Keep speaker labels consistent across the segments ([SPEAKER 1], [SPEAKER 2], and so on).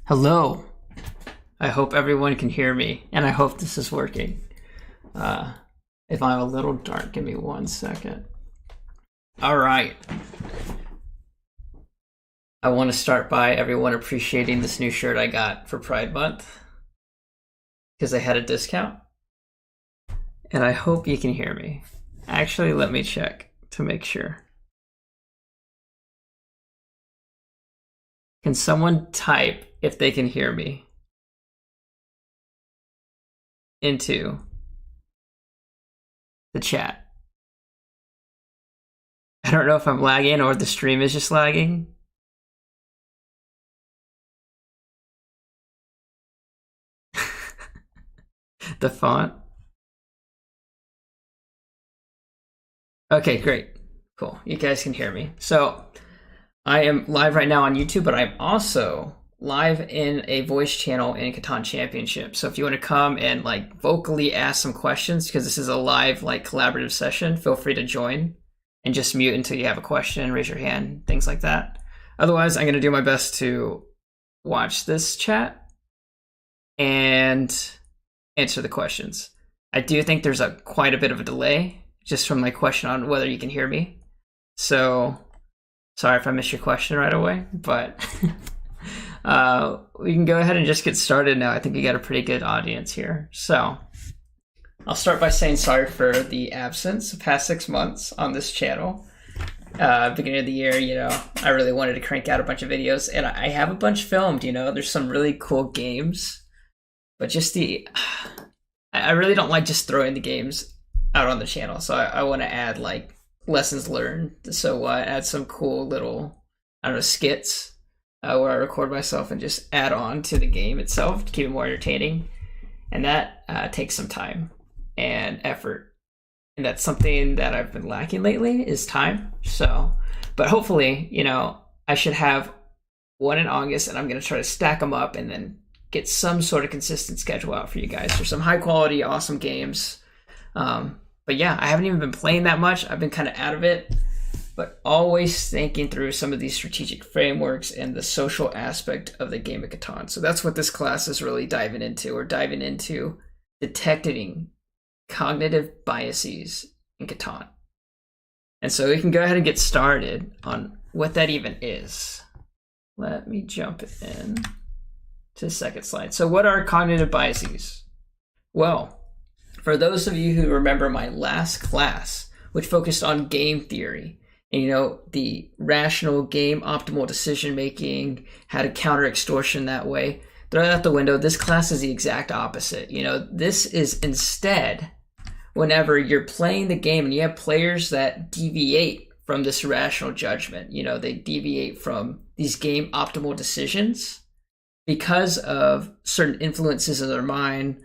[SPEAKER 1] Hello. I hope everyone can hear me, and I hope this is working. If I'm a little dark, give me 1 second. All right. I want to start by everyone appreciating this new shirt I got for Pride Month because I had a discount, and I hope you can hear me. Actually, let me check to make sure. Can someone type if they can hear me into the chat? I don't know if I'm lagging or the stream is just lagging. The font. Okay, great. Cool. You guys can hear me. So I am live right now on YouTube, but I'm also live in a voice channel in Catan Championship. So if you want to come and like vocally ask some questions, because this is a live like collaborative session, feel free to join and just mute until you have a question, raise your hand, things like that. Otherwise, I'm going to do my best to watch this chat and answer the questions. I do think there's quite a bit of a delay just from my question on whether you can hear me. So sorry if I missed your question right away, but we can go ahead and just get started now. I think we got a pretty good audience here. So I'll start by saying sorry for the absence the past 6 months on this channel. Beginning of the year, you know, I really wanted to crank out a bunch of videos, and I have a bunch filmed, you know. There's some really cool games, but just I really don't like just throwing the games out on the channel. So I want to add like lessons learned. So add some cool little, I don't know, skits where I record myself and just add on to the game itself to keep it more entertaining. And that takes some time and effort. And that's something that I've been lacking lately is time. So, but hopefully, you know, I should have one in August, and I'm going to try to stack them up and then get some sort of consistent schedule out for you guys for some high quality, awesome games. But yeah, I haven't even been playing that much. I've been kind of out of it, but always thinking through some of these strategic frameworks and the social aspect of the game of Catan. So that's what this class is really diving into. We're diving into detecting cognitive biases in Catan. And so we can go ahead and get started on what that even is. Let me jump in to the second slide. So what are cognitive biases? Well, for those of you who remember my last class, which focused on game theory, and the rational game optimal decision making, how to counter extortion that way, throw that out the window. This class is the exact opposite. This is instead whenever you're playing the game and you have players that deviate from this rational judgment, they deviate from these game optimal decisions because of certain influences in their mind,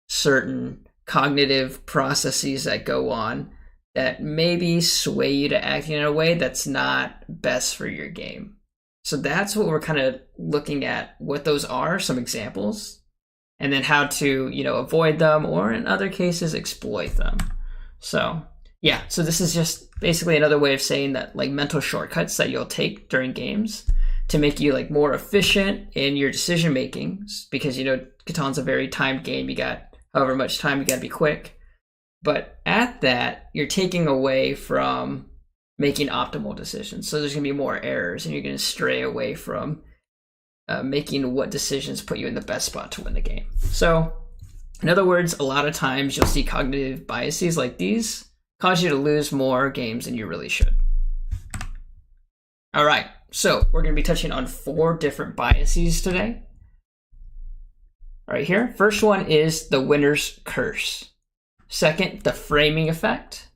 [SPEAKER 1] certain cognitive processes that go on that maybe sway you to acting in a way that's not best for your game. So that's what we're kind of looking at, what those are, some examples, and then how to, avoid them, or in other cases, exploit them. So yeah, so this is just basically another way of saying that, like, mental shortcuts that you'll take during games to make you like more efficient in your decision making, because Catan's a very timed game. You got however much time, you got to be quick. But at that, you're taking away from making optimal decisions. So there's going to be more errors, and you're going to stray away from making what decisions put you in the best spot to win the game. So in other words, a lot of times you'll see cognitive biases like these cause you to lose more games than you really should. All right, so we're going to be touching on 4 different biases today. Right here. First one is the winner's curse. Second, the framing effect.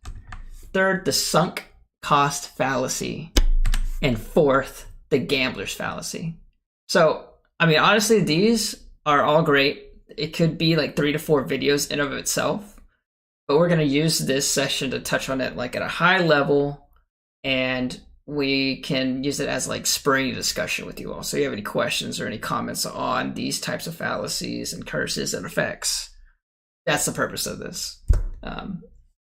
[SPEAKER 1] Third, the sunk cost fallacy. And fourth, the gambler's fallacy. So, honestly, these are all great. It could be like 3 to 4 videos in of itself, but we're going to use this session to touch on it like at a high level, and we can use it as like spurring a discussion with you all. So if you have any questions or any comments on these types of fallacies and curses and effects, that's the purpose of this.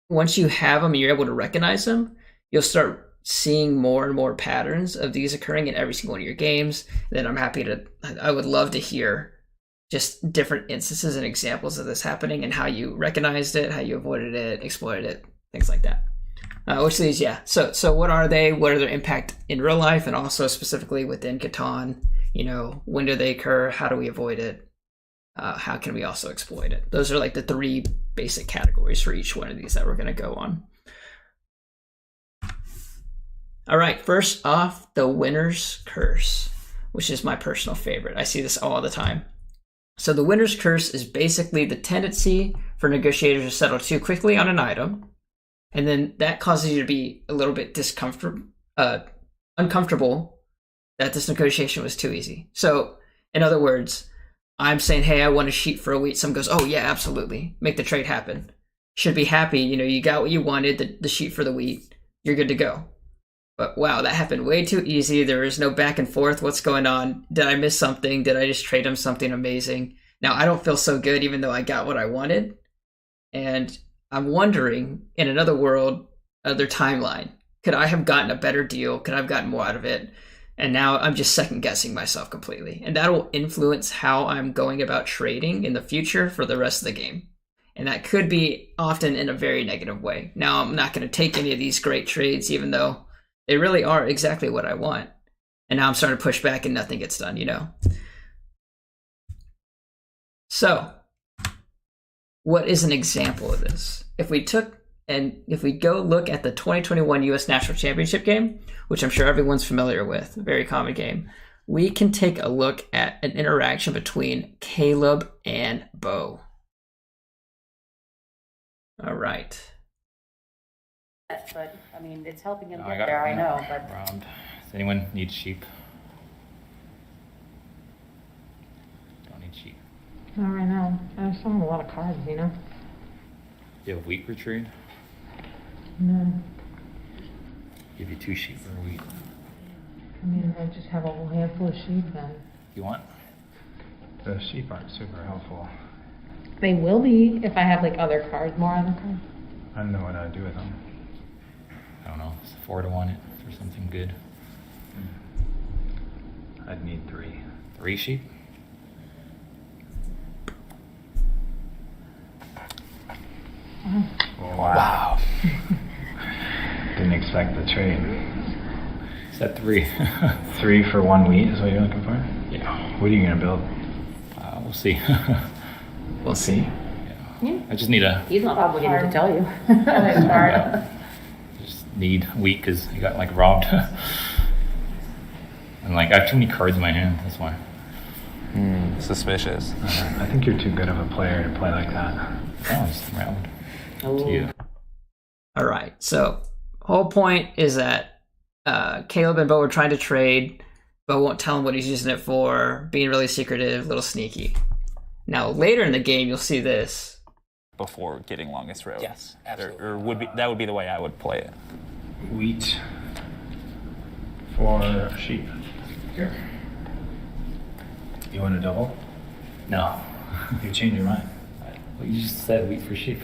[SPEAKER 1] Once you have them and you're able to recognize them, you'll start seeing more and more patterns of these occurring in every single one of your games. Then I would love to hear just different instances and examples of this happening and how you recognized it, how you avoided it, exploited it, things like that. Which leads, so what are they? What are their impact in real life, and also specifically within Catan? When do they occur? How do we avoid it? How can we also exploit it? Those are like the 3 basic categories for each one of these that we're going to go on. All right, first off, the winner's curse, which is my personal favorite. I see this all the time. So the winner's curse is basically the tendency for negotiators to settle too quickly on an item, and then that causes you to be a little bit uncomfortable that this negotiation was too easy. So in other words, I'm saying, hey, I want a sheep for a wheat. Someone goes, oh yeah, absolutely. Make the trade happen. Should be happy. You got what you wanted, the sheep for the wheat. You're good to go. But wow, that happened way too easy. There is no back and forth. What's going on? Did I miss something? Did I just trade him something amazing? Now I don't feel so good even though I got what I wanted. And I'm wondering, in another world, other timeline, could I have gotten a better deal? Could I have gotten more out of it? And now I'm just second guessing myself completely. And that will influence how I'm going about trading in the future for the rest of the game. And that could be often in a very negative way. Now I'm not going to take any of these great trades, even though they really are exactly what I want. And now I'm starting to push back and nothing gets done, So, what is an example of this? If we go look at the 2021 U.S. National Championship game, which I'm sure everyone's familiar with, a very common game, we can take a look at an interaction between Caleb and Bo. All right.
[SPEAKER 2] But it's helping him get there. I know. But
[SPEAKER 3] around. Does anyone need sheep? Don't need sheep.
[SPEAKER 2] not right now. I still have a lot of cards.
[SPEAKER 3] Do you have wheat retrieved?
[SPEAKER 2] No.
[SPEAKER 3] Give you 2 sheep for a wheat.
[SPEAKER 2] I just have a whole handful of sheep then.
[SPEAKER 3] You want?
[SPEAKER 4] The sheep aren't super helpful.
[SPEAKER 2] They will be if I have like other cards, more other cards.
[SPEAKER 4] I don't know what I'd do with them.
[SPEAKER 3] I don't know. It's 4 to 1 it for something good.
[SPEAKER 4] I'd need 3.
[SPEAKER 3] 3 sheep?
[SPEAKER 4] Wow. Didn't expect the trade.
[SPEAKER 3] Is that 3?
[SPEAKER 4] 3 for 1 wheat is what you're looking for?
[SPEAKER 3] Yeah.
[SPEAKER 4] What are you gonna build?
[SPEAKER 3] We'll see.
[SPEAKER 1] We'll see.
[SPEAKER 2] Yeah.
[SPEAKER 3] I just need a.
[SPEAKER 2] He's not obligated to tell you.
[SPEAKER 3] Just need wheat because I got like robbed. And like I have too many cards in my hand. That's why.
[SPEAKER 5] Suspicious.
[SPEAKER 4] I think you're too good of a player to play like that.
[SPEAKER 3] Oh, it's round.
[SPEAKER 2] Oh.
[SPEAKER 3] To you.
[SPEAKER 1] All right. So whole point is that Caleb and Bo were trying to trade. Bo won't tell him what he's using it for, being really secretive, a little sneaky. Now later in the game, you'll see this.
[SPEAKER 5] Before getting longest road.
[SPEAKER 6] Yes, absolutely.
[SPEAKER 5] Or that would be the way I would play it.
[SPEAKER 4] Wheat for sheep.
[SPEAKER 3] Here.
[SPEAKER 4] You want to double?
[SPEAKER 3] No.
[SPEAKER 4] You change your mind.
[SPEAKER 3] Well, you just said wheat for sheep.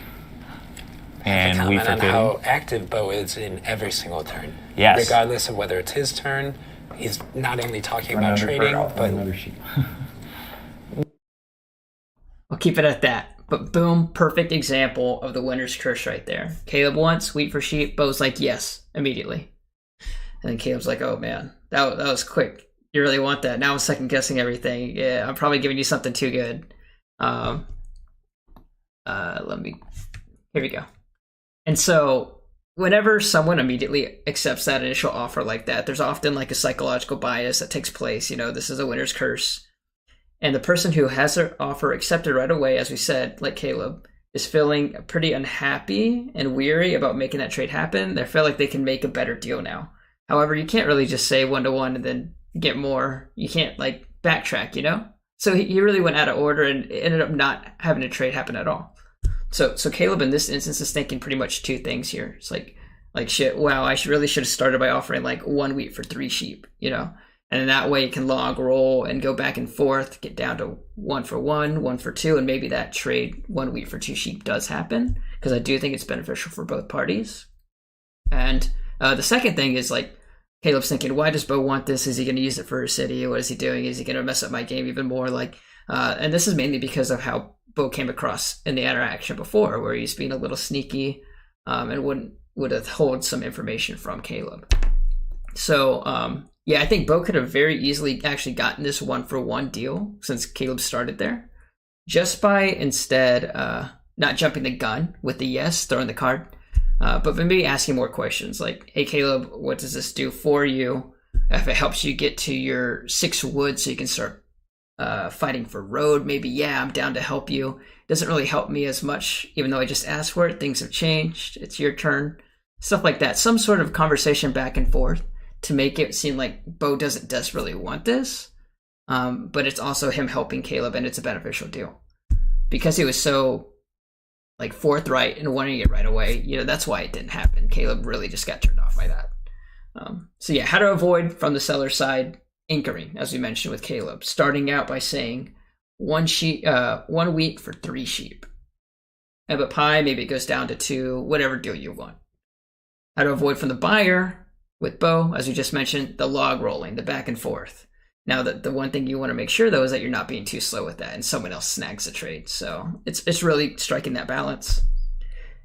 [SPEAKER 5] And we
[SPEAKER 6] Comment on
[SPEAKER 5] forbid.
[SPEAKER 6] how active Bo is in every single turn.
[SPEAKER 5] Yes.
[SPEAKER 6] Regardless of whether it's his turn, he's not only talking
[SPEAKER 3] Run
[SPEAKER 6] about
[SPEAKER 3] another
[SPEAKER 6] trading,
[SPEAKER 3] card, I'll
[SPEAKER 6] but
[SPEAKER 3] run another sheep.
[SPEAKER 1] I'll keep it at that. But boom, perfect example of the winner's curse right there. Caleb wants wheat for sheep. Bo's like, yes, immediately. And then Caleb's like, oh man, that was quick. You really want that? Now I'm second guessing everything. Yeah, I'm probably giving you something too good. Here we go. And so whenever someone immediately accepts that initial offer like that, there's often like a psychological bias that takes place. You know, this is a winner's curse. And the person who has their offer accepted right away, as we said, like Caleb, is feeling pretty unhappy and weary about making that trade happen. They feel like they can make a better deal now. However, you can't really just say 1-to-1 and then get more. You can't like backtrack, you know? So he really went out of order and ended up not having a trade happen at all. So Caleb in this instance is thinking pretty much 2 things here. It's like shit, wow, I really should have started by offering like 1 wheat for 3 sheep, you know? And in that way, you can log roll and go back and forth, get down to 1 for 1, 1 for 2, and maybe that trade 1 wheat for 2 sheep does happen, because I do think it's beneficial for both parties. And the second thing is like Caleb's thinking, why does Bo want this? Is he going to use it for his city? What is he doing? Is he going to mess up my game even more? And this is mainly because of how Bo came across in the interaction before, where he's being a little sneaky and would withhold some information from Caleb. So, yeah, I think Bo could have very easily actually gotten this 1-for-1 deal since Caleb started there, just by instead not jumping the gun with the yes, throwing the card, but maybe asking more questions like, hey, Caleb, what does this do for you? If it helps you get to your 6 wood so you can start fighting for road, maybe, yeah, I'm down to help you. It doesn't really help me as much, even though I just asked for it. Things have changed. It's your turn. Stuff like that. Some sort of conversation back and forth to make it seem like Bo doesn't desperately want this, but it's also him helping Caleb, and it's a beneficial deal. Because he was so like forthright and wanting it right away, you know, that's why it didn't happen. Caleb really just got turned off by that. So yeah, how to avoid from the seller side anchoring, as we mentioned with Caleb, starting out by saying 1 wheat for 3 sheep. But pie, maybe it goes down to 2, whatever deal you want. How to avoid from the buyer with Bo, as we just mentioned, the log rolling, the back and forth. Now, the one thing you want to make sure, though, is that you're not being too slow with that and someone else snags the trade. So it's really striking that balance.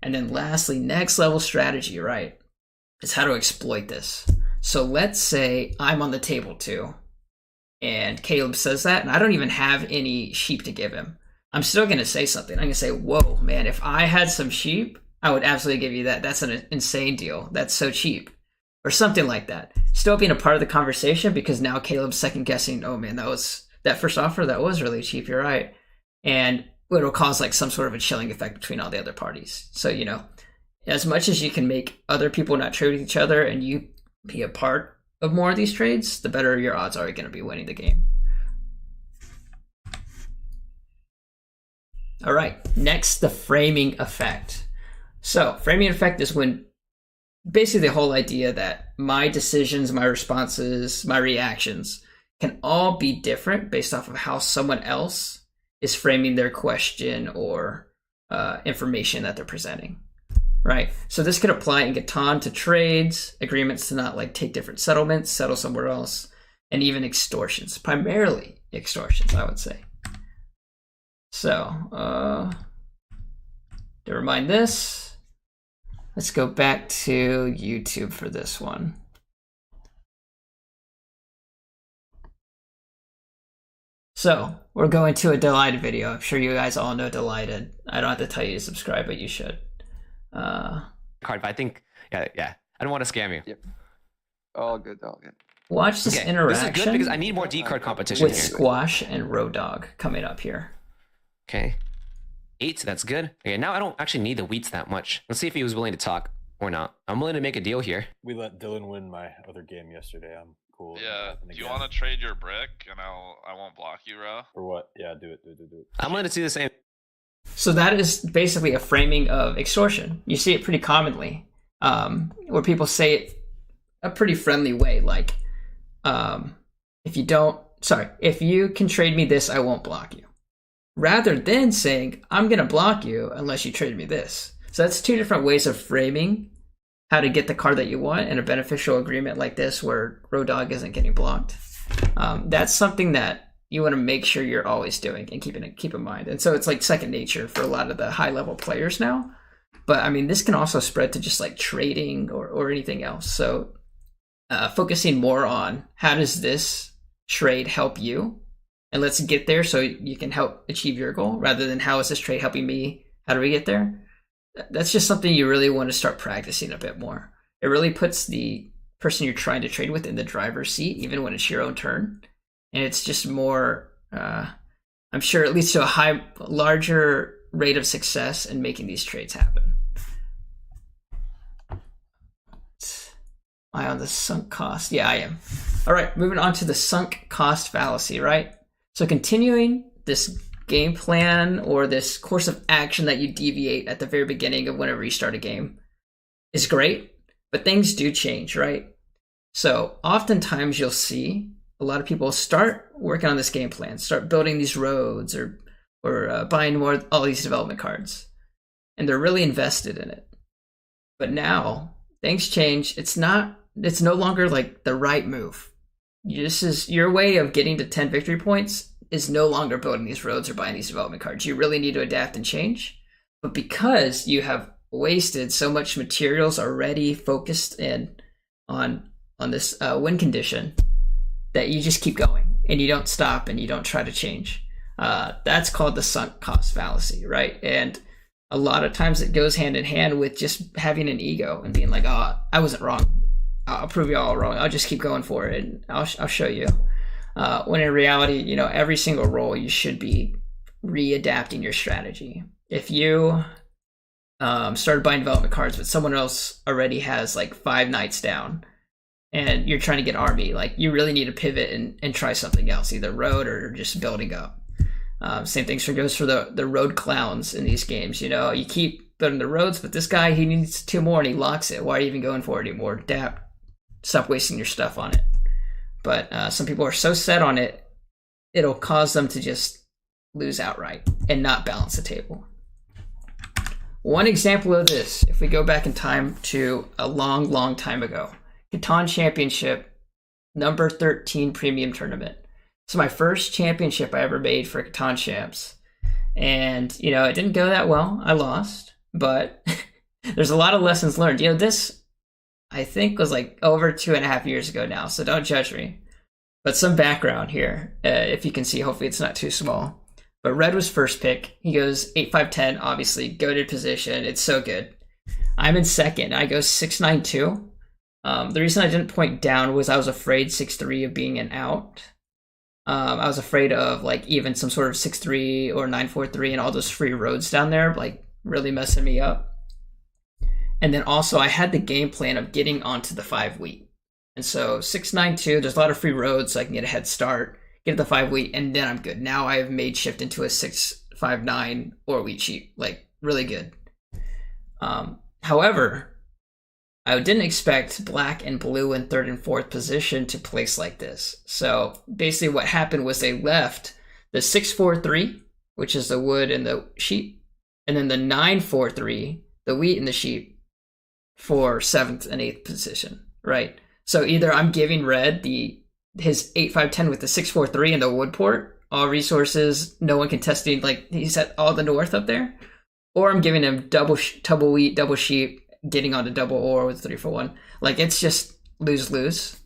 [SPEAKER 1] And then lastly, next level strategy, right, is how to exploit this. So let's say I'm on the table too, and Caleb says that, and I don't even have any sheep to give him. I'm still going to say something. I'm going to say, whoa, man, if I had some sheep, I would absolutely give you that. That's an insane deal. That's so cheap. Or something like that. Still being a part of the conversation, because now Caleb's second guessing, oh man, that first offer, that was really cheap, you're right. And it'll cause like some sort of a chilling effect between all the other parties. So, you know, as much as you can make other people not trade with each other and you be a part of more of these trades, the better your odds are going to be winning the game. All right, next, the framing effect. So framing effect is when basically the whole idea that my decisions, my responses, my reactions can all be different based off of how someone else is framing their question or information that they're presenting, right? So this could apply in Catan to trades, agreements to not like take different settlements, settle somewhere else, and even extortions, primarily extortions, I would say. So, never mind this. Let's go back to YouTube for this one. So, we're going to a Delighted video. I'm sure you guys all know Delighted. I don't have to tell you to subscribe, but you should.
[SPEAKER 7] Card, but I think, yeah. I don't want to scam you.
[SPEAKER 8] Yep. All good.
[SPEAKER 1] Watch this
[SPEAKER 7] Okay,
[SPEAKER 1] interaction.
[SPEAKER 7] this is good because I need more D card competition
[SPEAKER 1] with
[SPEAKER 7] here.
[SPEAKER 1] Squash and Road Dog coming up here.
[SPEAKER 7] Okay. 8, that's good. Okay, now I don't actually need the wheats that much. Let's see if he was willing to talk or not. I'm willing to make a deal here.
[SPEAKER 9] We let Dylan win my other game yesterday. I'm cool.
[SPEAKER 10] Yeah. Do you want to trade your brick and I won't block you, Ro?
[SPEAKER 9] For what? Yeah, do it.
[SPEAKER 7] I'm willing to do the same.
[SPEAKER 1] So that is basically a framing of extortion. You see it pretty commonly, where people say it a pretty friendly way, like, if you can trade me this, I won't block you. Rather than saying, I'm going to block you unless you trade me this. So that's two different ways of framing how to get the card that you want in a beneficial agreement like this where Road Dog isn't getting blocked. That's something that you want to make sure you're always doing and keep in mind. And so it's like second nature for a lot of the high level players now. But I mean, this can also spread to just like trading or anything else. So focusing more on how does this trade help you? And let's get there so you can help achieve your goal rather than how is this trade helping me? How do we get there? That's just something you really want to start practicing a bit more. It really puts the person you're trying to trade with in the driver's seat, even when it's your own turn. And it's just more, I'm sure it leads to a larger rate of success in making these trades happen. Am I on the sunk cost? Yeah, I am. All right, moving on to the sunk cost fallacy, right? So continuing this game plan or this course of action that you deviate at the very beginning of whenever you start a game is great, but things do change, right? So oftentimes you'll see a lot of people start working on this game plan, start building these roads or buying all these development cards, and they're really invested in it. But now things change. It's no longer like the right move. This is your way of getting to 10 victory points is no longer building these roads or buying these development cards. You really need to adapt and change. But because you have wasted so much materials already focused in on this win condition, that you just keep going and you don't stop and you don't try to change. That's called the sunk cost fallacy, right? And a lot of times it goes hand in hand with just having an ego and being like, oh, I wasn't wrong. I'll prove you all wrong. I'll just keep going for it. And I'll show you. When in reality, every single roll you should be readapting your strategy. If you started buying development cards, but someone else already has like 5 knights down, and you're trying to get army, like you really need to pivot and try something else, either road or just building up. Same thing goes for the road clowns in these games. You keep building the roads, but this guy, he needs 2 more and he locks it. Why are you even going for it anymore? Adapt. Stop wasting your stuff on it. But some people are so set on it, it'll cause them to just lose outright and not balance the table. One example of this, if we go back in time to a long, long time ago, Catan Championship, number 13 premium tournament. So my first championship I ever made for Catan Champs. And, it didn't go that well. I lost, but there's a lot of lessons learned. This I think was like over 2.5 years ago now, so don't judge me. But some background here, if you can see, hopefully it's not too small. But Red was first pick. He goes 8-5-10, obviously, goated position. It's so good. I'm in second. I go 6-9-2. The reason I didn't point down was I was afraid 6-3 of being an out. I was afraid of like even some sort of 6-3 or 9-4-3 and all those free roads down there, like really messing me up. And then also I had the game plan of getting onto the 5 wheat. And so 6-9-2, there's a lot of free roads, so I can get a head start, get the 5 wheat, and then I'm good. Now I have made shift into a 6-5-9 or wheat sheep, like really good. However, I didn't expect black and blue in third and fourth position to place like this. So basically what happened was they left the 6-4-3, which is the wood and the sheep, and then the 9-4-3, the wheat and the sheep, for 7th and 8th position, right? So either I'm giving red his 8-5-10 with the 6-4-3 and the wood port, all resources, no one contesting, like he's at all the north up there, or I'm giving him double wheat, double sheep, getting onto double ore with 3-for-1. Like, it's just lose-lose.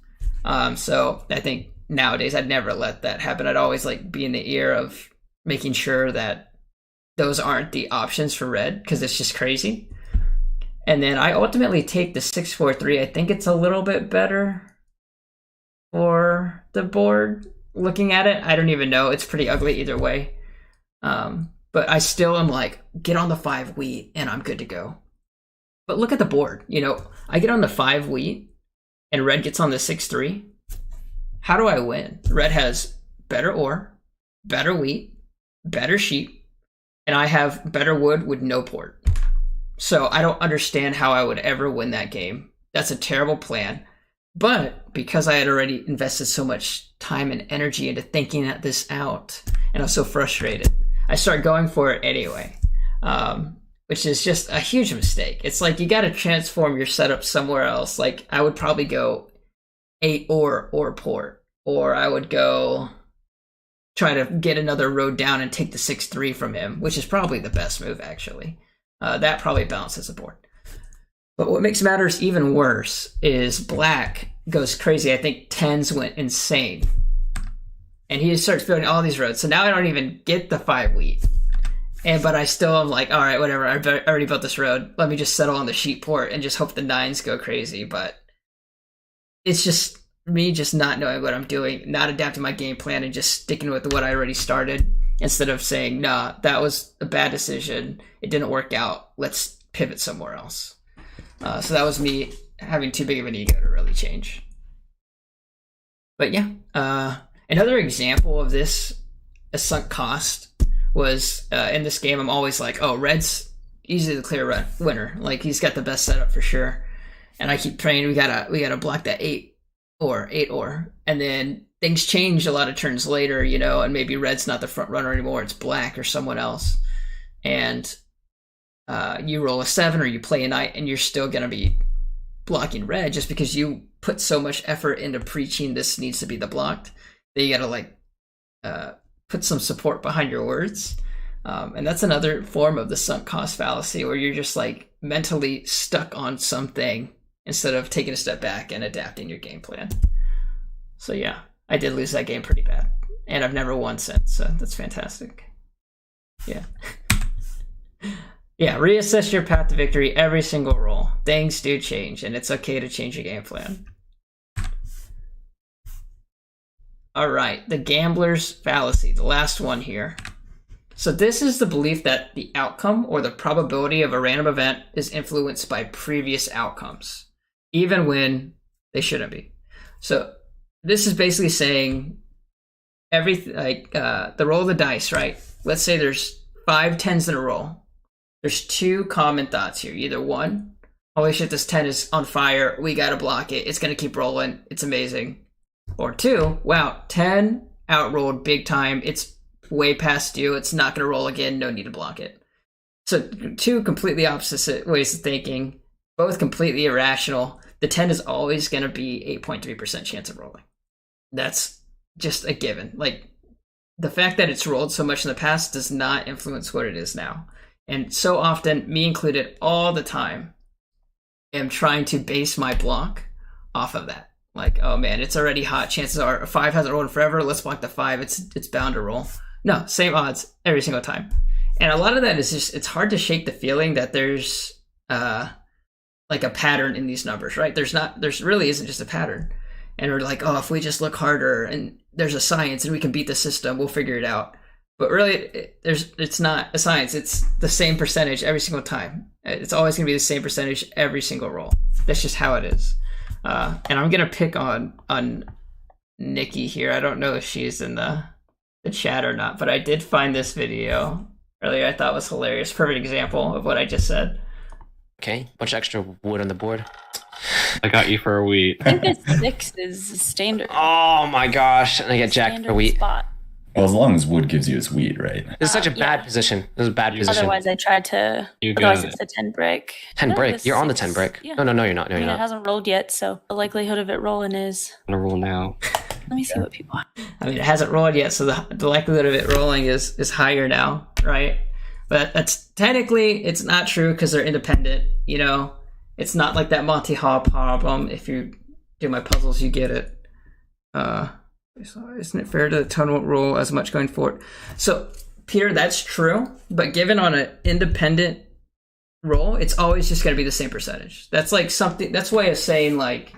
[SPEAKER 1] So I think nowadays I'd never let that happen. I'd always like be in the ear of making sure that those aren't the options for red, because it's just crazy. And then I ultimately take the 6-4-3. I think it's a little bit better for the board. Looking at it, I don't even know. It's pretty ugly either way. But I still am like, get on the 5 wheat and I'm good to go. But look at the board. You know, I get on the 5 wheat and red gets on the 6-3. How do I win? Red has better ore, better wheat, better sheep, and I have better wood with no port. So I don't understand how I would ever win that game. That's a terrible plan. But because I had already invested so much time and energy into thinking this out, and I was so frustrated, I started going for it anyway, which is just a huge mistake. It's like you got to transform your setup somewhere else. Like I would probably go 8 or port, or I would go try to get another road down and take the 6-3 from him, which is probably the best move actually. That probably balances the board. But what makes matters even worse is black goes crazy. I think 10s went insane. And he starts building all these roads. So now I don't even get the 5 wheat. But I still am like, all right, whatever. I already built this road. Let me just settle on the sheep port and just hope the 9s go crazy. But it's just me just not knowing what I'm doing, not adapting my game plan and just sticking with what I already started instead of saying, nah, that was a bad decision. It didn't work out. Let's pivot somewhere else. So that was me having too big of an ego to really change. But yeah, another example of this, a sunk cost, was in this game. I'm always like, oh, red's easily the clear winner. Like he's got the best setup for sure. And I keep praying we gotta block that 8 ore, and then things change a lot of turns later, you know, and maybe red's not the front runner anymore. It's black or someone else, and you roll a 7 or you play a knight, and you're still gonna be blocking red just because you put so much effort into preaching this needs to be the blocked that you gotta like put some support behind your words. And that's another form of the sunk cost fallacy, where you're just like mentally stuck on something instead of taking a step back and adapting your game plan. So yeah, I did lose that game pretty bad, and I've never won since, so that's fantastic. Yeah. Yeah, reassess your path to victory every single roll. Things do change, and it's okay to change your game plan. All right, the gambler's fallacy, the last one here. So this is the belief that the outcome or the probability of a random event is influenced by previous outcomes, even when they shouldn't be. So this is basically saying everything, like the roll of the dice, right? Let's say there's 5 10s in a row. There's 2 common thoughts here. Either 1, holy shit, this 10 is on fire. We got to block it. It's going to keep rolling. It's amazing. Or 2, wow, 10 outrolled big time. It's way past due. It's not going to roll again. No need to block it. So 2 completely opposite ways of thinking, both completely irrational. The 10 is always going to be 8.3% chance of rolling. That's just a given. Like, the fact that it's rolled so much in the past does not influence what it is now. And so often, me included all the time, am trying to base my block off of that. Like, oh man, it's already hot. Chances are a 5 hasn't rolled in forever. Let's block the 5. It's bound to roll. No, same odds every single time. And a lot of that is just, it's hard to shake the feeling that there's like a pattern in these numbers, right? There's really isn't just a pattern. And we're like, oh, if we just look harder and there's a science and we can beat the system, we'll figure it out. But really, it's not a science. It's the same percentage every single time. It's always going to be the same percentage every single roll. That's just how it is. And I'm going to pick on Nikki here. I don't know if she's in the chat or not, but I did find this video earlier I thought was hilarious. Perfect example of what I just said.
[SPEAKER 7] Okay, bunch of extra wood on the board.
[SPEAKER 3] I got you for a wheat.
[SPEAKER 11] I think a 6 is standard.
[SPEAKER 7] Oh my gosh. And I get jacked
[SPEAKER 11] standard
[SPEAKER 7] for wheat.
[SPEAKER 11] spot.
[SPEAKER 12] Well, as long as wood gives you its wheat, right?
[SPEAKER 7] This is such a bad position. This is a bad position.
[SPEAKER 11] Otherwise, I tried to.
[SPEAKER 3] You
[SPEAKER 11] Otherwise,
[SPEAKER 3] got
[SPEAKER 11] it's a 10 brick.
[SPEAKER 7] 10
[SPEAKER 11] No,
[SPEAKER 7] brick.
[SPEAKER 11] this
[SPEAKER 7] You're on the
[SPEAKER 11] 6.
[SPEAKER 7] 10 brick.
[SPEAKER 11] Yeah.
[SPEAKER 7] No, you're not. No,
[SPEAKER 11] I
[SPEAKER 7] you're
[SPEAKER 11] mean, it
[SPEAKER 7] not.
[SPEAKER 11] hasn't rolled yet, so the likelihood of it rolling is.
[SPEAKER 3] I'm gonna roll now.
[SPEAKER 11] Let me see what people.
[SPEAKER 1] I mean, it hasn't rolled yet, so the likelihood of it rolling is higher now, right? But that's technically it's not true because they're independent. You know, it's not like that Monty Hall problem. If you do my puzzles, you get it. So isn't it fair to the tone won't roll as much going forward? So Peter, that's true, but given on an independent roll, it's always just going to be the same percentage. That's like something. That's a way of saying like,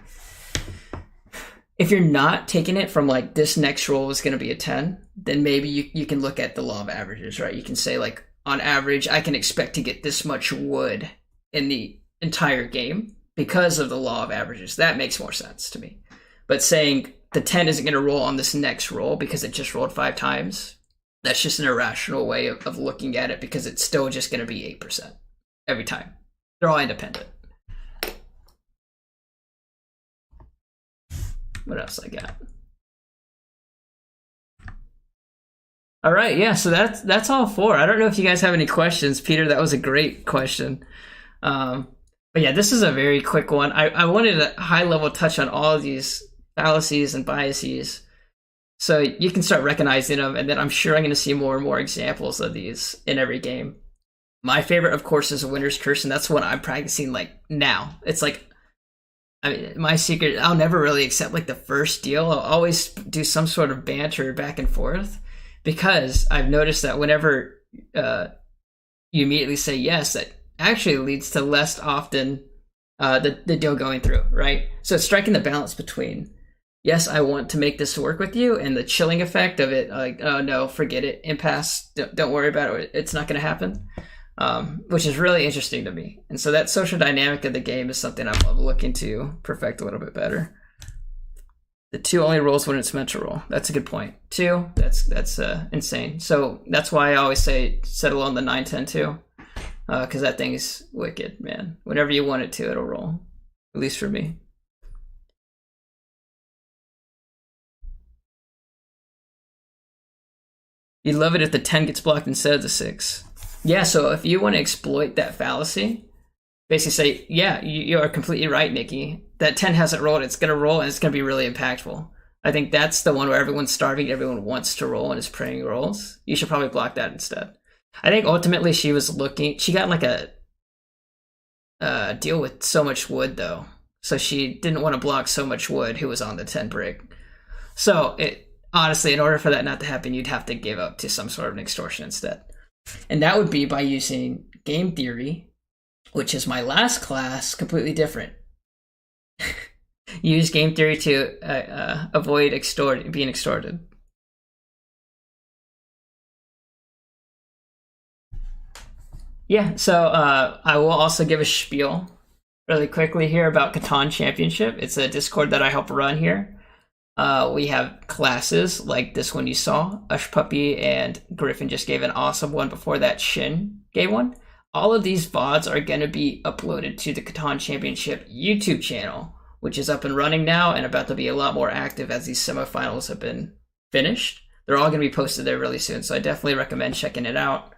[SPEAKER 1] if you're not taking it from like this next roll is going to be a 10, then maybe you can look at the law of averages, right? You can say like on average, I can expect to get this much wood in the entire game because of the law of averages. That makes more sense to me. But saying the 10 isn't going to roll on this next roll because it just rolled 5 times, that's just an irrational way of looking at it because it's still just going to be 8% every time. They're all independent. What else I got? All right, yeah, so that's all 4. I don't know if you guys have any questions. Peter, that was a great question. But yeah, this is a very quick one. I wanted a high-level touch on all of these fallacies and biases so you can start recognizing them, and then I'm sure I'm going to see more and more examples of these in every game. My favorite, of course, is a winner's curse, and that's what I'm practicing like now. It's like, I mean, my secret, I'll never really accept like the first deal. I'll always do some sort of banter back and forth because I've noticed that whenever you immediately say yes, that actually leads to less often the deal going through, right? So it's striking the balance between, yes, I want to make this work with you, and the chilling effect of it, like, oh no, forget it, impasse, don't worry about it, it's not going to happen, which is really interesting to me. And so that social dynamic of the game is something I'm looking to perfect a little bit better. The 2 only rolls when it's meant to roll. That's a good point. 2, that's insane. So that's why I always say settle on the 9-10 too, because that thing is wicked, man. Whenever you want it to, it'll roll. At least for me. You'd love it if the 10 gets blocked instead of the 6. Yeah, so if you want to exploit that fallacy, basically say, yeah, you are completely right, Nikki. That 10 hasn't rolled, it's going to roll, and it's going to be really impactful. I think that's the one where everyone's starving, everyone wants to roll and is praying rolls. You should probably block that instead. I think ultimately she got like a deal with so much wood, though. So she didn't want to block so much wood who was on the 10 brick. So honestly, in order for that not to happen, you'd have to give up to some sort of an extortion instead. And that would be by using game theory, which is my last class, completely different. Use game theory to avoid being extorted. Yeah, so I will also give a spiel really quickly here about Catan Championship. It's a Discord that I help run here. We have classes like this one you saw. Ush Puppy and Griffin just gave an awesome one before that. Shin gave one. All of these VODs are going to be uploaded to the Catan Championship YouTube channel, which is up and running now and about to be a lot more active as these semifinals have been finished. They're all going to be posted there really soon, so I definitely recommend checking it out.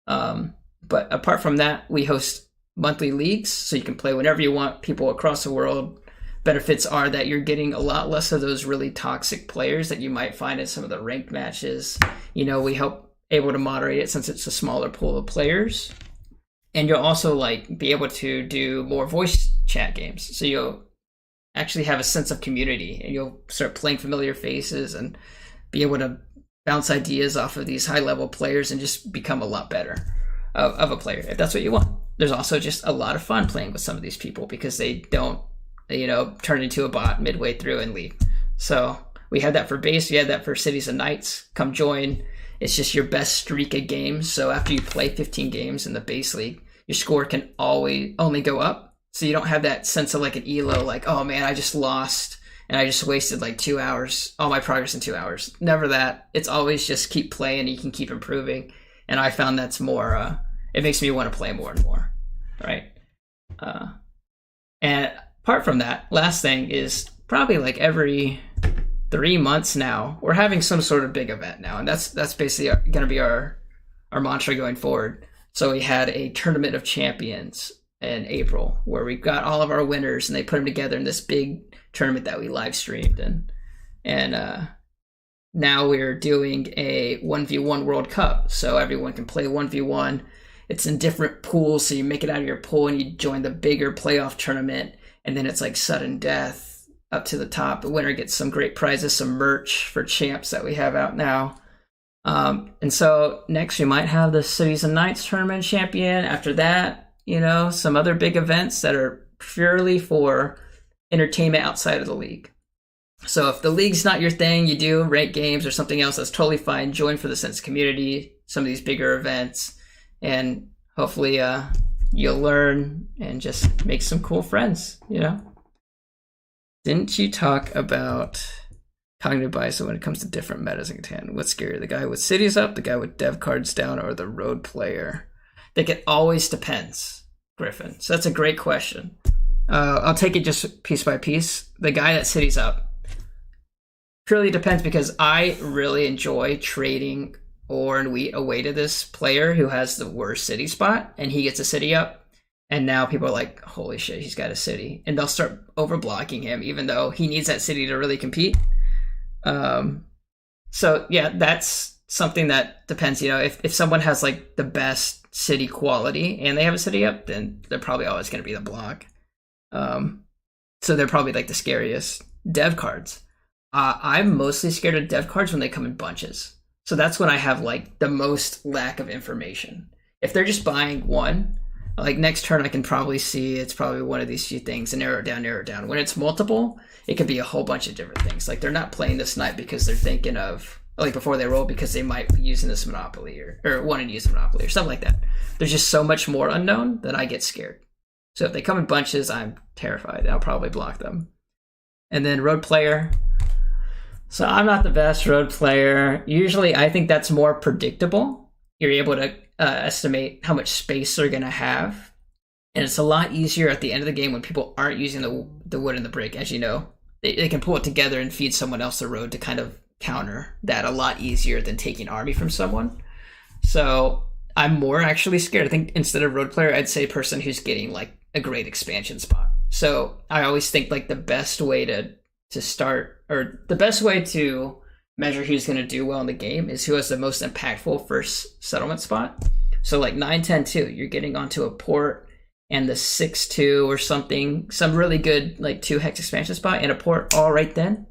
[SPEAKER 1] But apart from that, we host monthly leagues, so you can play whenever you want, people across the world. Benefits are that you're getting a lot less of those really toxic players that you might find in some of the ranked matches. You know, we help able to moderate it since it's a smaller pool of players. And you'll also like be able to do more voice chat games. So you'll actually have a sense of community and you'll start playing familiar faces and be able to bounce ideas off of these high level players and just become a lot better of a player if that's what you want. There's also just a lot of fun playing with some of these people because they don't, turn into a bot midway through and leave. So we had that for base. We had that for Cities and Knights. Come join. It's just your best streak of games. So after you play 15 games in the base league, your score can always only go up. So you don't have that sense of like an elo, like, oh man, I just lost and I just wasted like 2 hours, all my progress in 2 hours. Never that. It's always just keep playing. You can keep improving. And I found that's more, it makes me want to play more and more. Right. And apart from that, last thing is probably like every 3 months now, we're having some sort of big event now, and that's basically going to be our mantra going forward. So we had a tournament of champions in April where we got all of our winners, and they put them together in this big tournament that we live streamed, and now we're doing a 1v1 World Cup, so everyone can play 1v1. It's in different pools, so you make it out of your pool and you join the bigger playoff tournament, and then it's like sudden death up to the top. The winner gets some great prizes, some merch for champs that we have out now. And so next we might have the Cities and Knights tournament champion. After that, some other big events that are purely for entertainment outside of the league. So if the league's not your thing, you do rank games or something else, that's totally fine. Join for the Sense community, some of these bigger events, and hopefully you'll learn and just make some cool friends, Didn't you talk about cognitive bias when it comes to different metas in Catan? What's scarier, the guy with cities up, the guy with dev cards down, or the road player? I think it always depends, Griffin. So that's a great question. I'll take it just piece by piece. The guy that cities up purely depends, because I really enjoy trading ore and wheat away to this player who has the worst city spot, and he gets a city up, and now people are like, holy shit, he's got a city, and they'll start overblocking him even though he needs that city to really compete. So yeah, that's something that depends. If someone has like the best city quality and they have a city up, then they're probably always going to be the block. So they're probably like the scariest. Dev cards, I'm mostly scared of dev cards when they come in bunches. So that's when I have like the most lack of information. If they're just buying one, like next turn I can probably see it's probably one of these few things and narrow it down. When it's multiple, it could be a whole bunch of different things. Like they're not playing this night because they're thinking of, like before they roll, because they might be using this Monopoly or wanting to use Monopoly or something like that. There's just so much more unknown that I get scared. So if they come in bunches, I'm terrified. I'll probably block them. And then road player. So I'm not the best road player. Usually I think that's more predictable. You're able to estimate how much space they're going to have. And it's a lot easier at the end of the game when people aren't using the wood and the brick, as you know. They can pull it together and feed someone else the road to kind of counter that a lot easier than taking army from someone. So I'm more actually scared. I think instead of road player, I'd say person who's getting like a great expansion spot. So I always think like the best way to start, or the best way to measure who's going to do well in the game is who has the most impactful first settlement spot. So like 9-10-2, you're getting onto a port and the 6-2 or something, some really good like 2 hex expansion spot and a port all right then.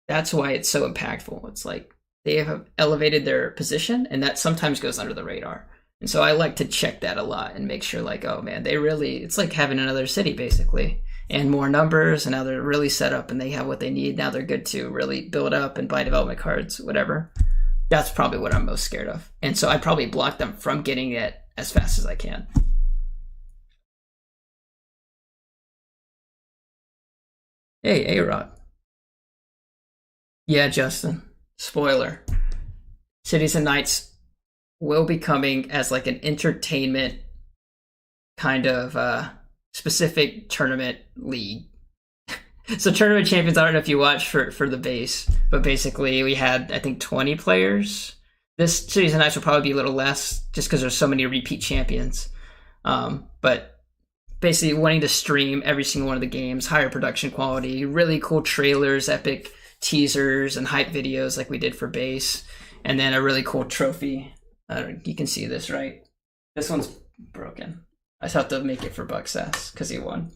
[SPEAKER 1] That's why it's so impactful. It's like they have elevated their position, and that sometimes goes under the radar. And so I like to check that a lot and make sure like, oh man, it's like having another city basically, and more numbers, and now they're really set up and they have what they need. Now they're good to really build up and buy development cards, whatever. That's probably what I'm most scared of. And so I probably block them from getting it as fast as I can. Hey, A-Rod. Yeah, Justin. Spoiler. Cities and Knights will be coming as like an entertainment kind of specific tournament league. So Tournament Champions, I don't know if you watch for the base, but basically we had, I think, 20 players. This Cities and Knights will probably be a little less just because there's so many repeat champions. But basically wanting to stream every single one of the games, higher production quality, really cool trailers, epic teasers and hype videos like we did for base, and then a really cool trophy. You can see this, right? This one's broken. I just have to make it for Bucksass because he won.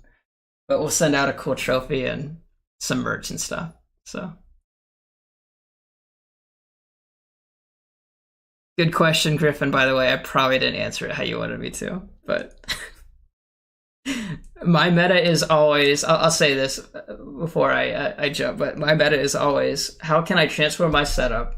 [SPEAKER 1] But we'll send out a cool trophy and some merch and stuff. So good question, Griffin, by the way. I probably didn't answer it how you wanted me to, but my meta is always, I'll say this before I jump, but my meta is always, how can I transform my setup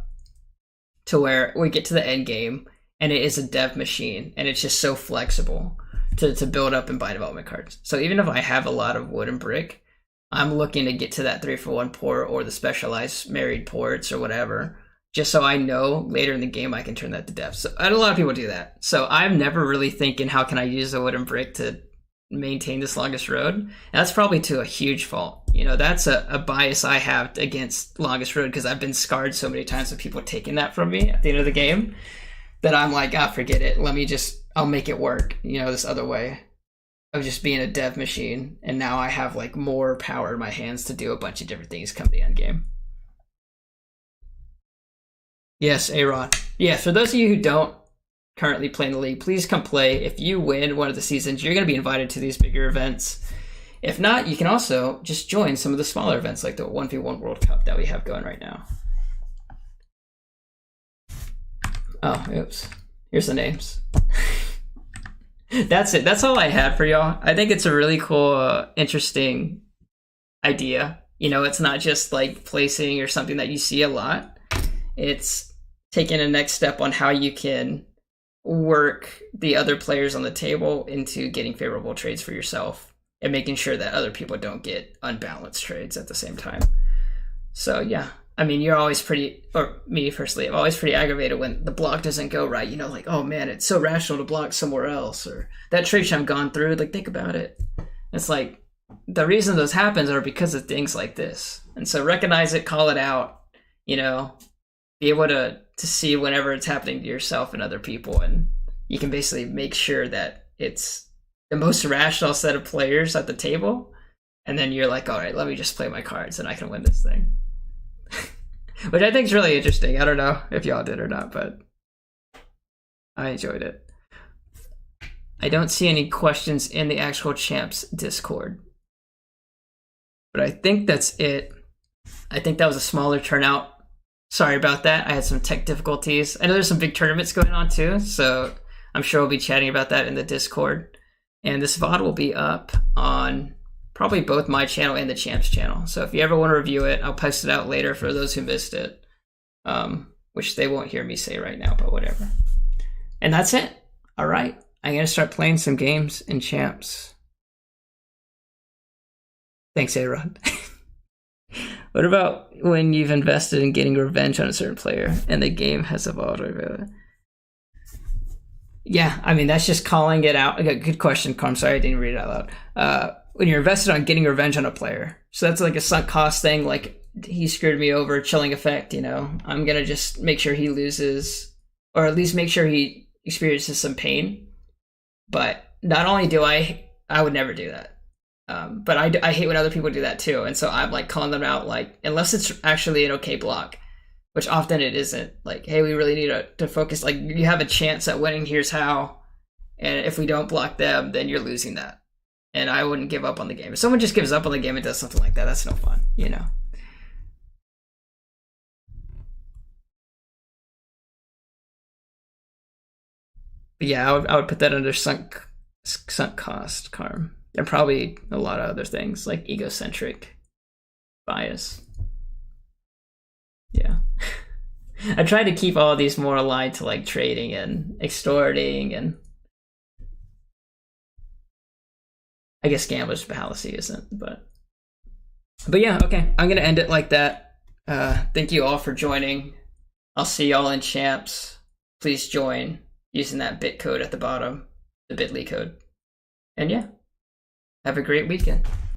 [SPEAKER 1] to where we get to the end game and it is a dev machine and it's just so flexible to build up and buy development cards. So even if I have a lot of wood and brick, I'm looking to get to that 3-for-1 port or the specialized married ports or whatever, just so I know later in the game I can turn that to dev. So a lot of people do that. So I'm never really thinking, how can I use the wood and brick to maintain this longest road. And that's probably to a huge fault. You know, that's a bias I have against longest road because I've been scarred so many times with people taking that from me at the end of the game that I'm like, forget it. I'll make it work, you know, this other way of just being a dev machine. And now I have like more power in my hands to do a bunch of different things come the end game. Yes, A-Rod. Yeah, for those of you who don't currently play in the league, please come play. If you win one of the seasons, you're going to be invited to these bigger events. If not, you can also just join some of the smaller events like the 1v1 World Cup that we have going right now. Oh, oops. Here's the names. That's it. That's all I had for y'all. I think it's a really cool, interesting idea. You know, it's not just like placing or something that you see a lot. It's taking a next step on how you can work the other players on the table into getting favorable trades for yourself and making sure that other people don't get unbalanced trades at the same time. So yeah, I mean, you're always pretty, or me personally, I'm always pretty aggravated when the block doesn't go right. You know, like, oh man, it's so rational to block somewhere else, or that trade I've gone through, like, think about it. It's like, the reason those happens are because of things like this. And so recognize it, call it out, you know, be able to see whenever it's happening to yourself and other people, and you can basically make sure that it's the most rational set of players at the table, and then you're like, all right, let me just play my cards and I can win this thing. Which I think is really interesting. I don't know if y'all did or not, but I enjoyed it. I don't see any questions in the actual Champs Discord, but I think that's it. I think that was a smaller turnout. Sorry about that. I had some tech difficulties. I know there's some big tournaments going on too, so I'm sure we'll be chatting about that in the Discord. And this VOD will be up on probably both my channel and the Champs channel. So if you ever want to review it, I'll post it out later for those who missed it, which they won't hear me say right now, but whatever. And that's it. All right. I'm going to start playing some games in Champs. Thanks, A-Rod. What about when you've invested in getting revenge on a certain player and the game has evolved? Yeah, I mean, that's just calling it out. Okay, good question, Carm. Sorry, I didn't read it out loud. When you're invested on getting revenge on a player. So that's like a sunk cost thing, like he screwed me over, chilling effect, you know. I'm going to just make sure he loses, or at least make sure he experiences some pain. But not only do I would never do that. But I hate when other people do that too. And so I'm like calling them out, like, unless it's actually an okay block, which often it isn't. Like, hey, we really need to focus. Like, you have a chance at winning, here's how. And if we don't block them, then you're losing that. And I wouldn't give up on the game. If someone just gives up on the game and does something like that, that's no fun, you know? But yeah, I would put that under sunk cost, Carm. And probably a lot of other things, like egocentric bias. Yeah. I tried to keep all of these more aligned to like trading and extorting, and I guess gambler's fallacy isn't, but yeah, okay. I'm gonna end it like that. Thank you all for joining. I'll see y'all in Champs. Please join using that bit code at the bottom, the bit.ly code. And yeah, have a great weekend.